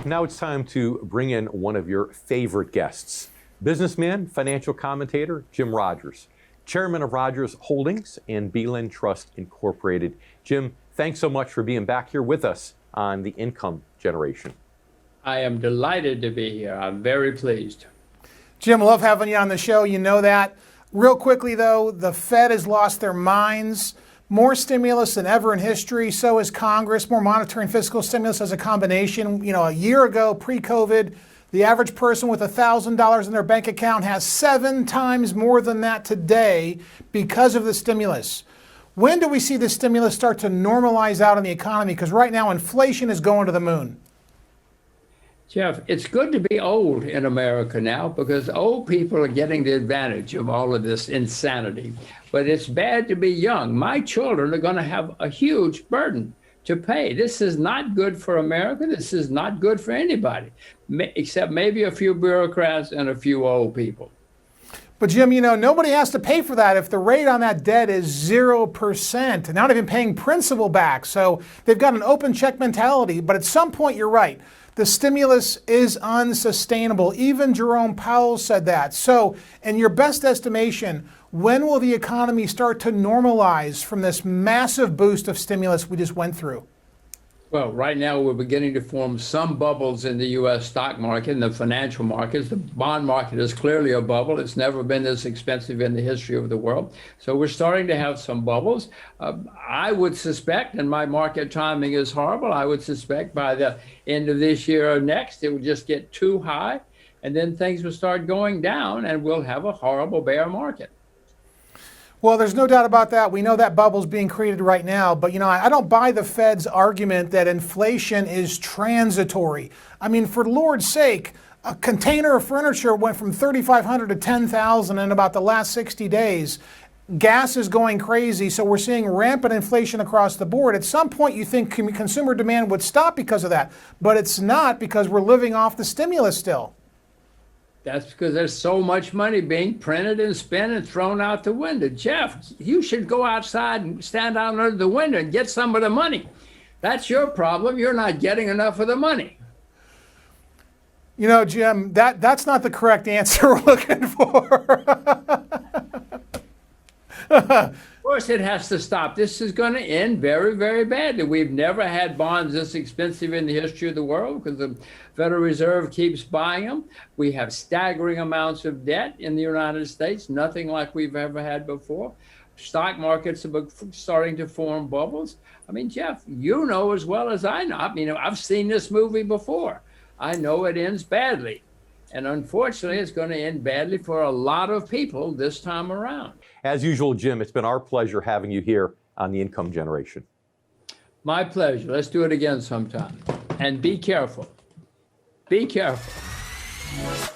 Now it's time to bring in one of your favorite guests, businessman, financial commentator, Jim Rogers, chairman of Rogers Holdings and Beeland Trust Incorporated. Jim, thanks so much for being back here with us on The Income Generation. I am delighted to be here. I'm very pleased. Jim, love having you on the show. You know that. Real quickly, though, the Fed has lost their minds. More stimulus than ever in history. So has Congress. More monetary and fiscal stimulus as a combination. You know, a year ago, pre-COVID, the average person with $1,000 in their bank account has 7 times more than that today because of the stimulus. When do we see the stimulus start to normalize out in the economy? Because right now, inflation is going to the moon. Jeff, it's good to be old in America now because old people are getting the advantage of all of this insanity. But it's bad to be young. My children are going to have a huge burden to pay. This is not good for America. This is not good for anybody, except maybe a few bureaucrats and a few old people. But Jim, you know, nobody has to pay for that if the rate on that debt is 0%. And not even paying principal back. So they've got an open check mentality. But at some point, you're right. The stimulus is unsustainable. Even Jerome Powell said that. So, in your best estimation, when will the economy start to normalize from this massive boost of stimulus we just went through? Well, right now we're beginning to form some bubbles in the U.S. stock market and the financial markets. The bond market is clearly a bubble. It's never been this expensive in the history of the world. So we're starting to have some bubbles. I would suspect, and my market timing is horrible, I would suspect by the end of this year or next, it will just get too high, and then things will start going down, and we'll have a horrible bear market. Well, there's no doubt about that. We know that bubble's being created right now. But, you know, I don't buy the Fed's argument that inflation is transitory. I mean, for the Lord's sake, a container of furniture went from $3,500 to $10,000 in about the last 60 days. Gas is going crazy, so we're seeing rampant inflation across the board. At some point, you think consumer demand would stop because of that. But it's not, because we're living off the stimulus still. That's because there's so much money being printed and spent and thrown out the window. Jeff, you should go outside and stand out under the window and get some of the money. That's your problem. You're not getting enough of the money. You know, Jim, that's not the correct answer we're looking for. Of course, it has to stop. This is going to end very, very badly. We've never had bonds this expensive in the history of the world because the Federal Reserve keeps buying them. We have staggering amounts of debt in the United States, nothing like we've ever had before. Stock markets are starting to form bubbles. I mean, Jeff, you know as well as I know. I mean, I've seen this movie before. I know it ends badly. And unfortunately, it's going to end badly for a lot of people this time around. As usual, Jim, it's been our pleasure having you here on The Income Generation. My pleasure. Let's do it again sometime. And be careful. Be careful.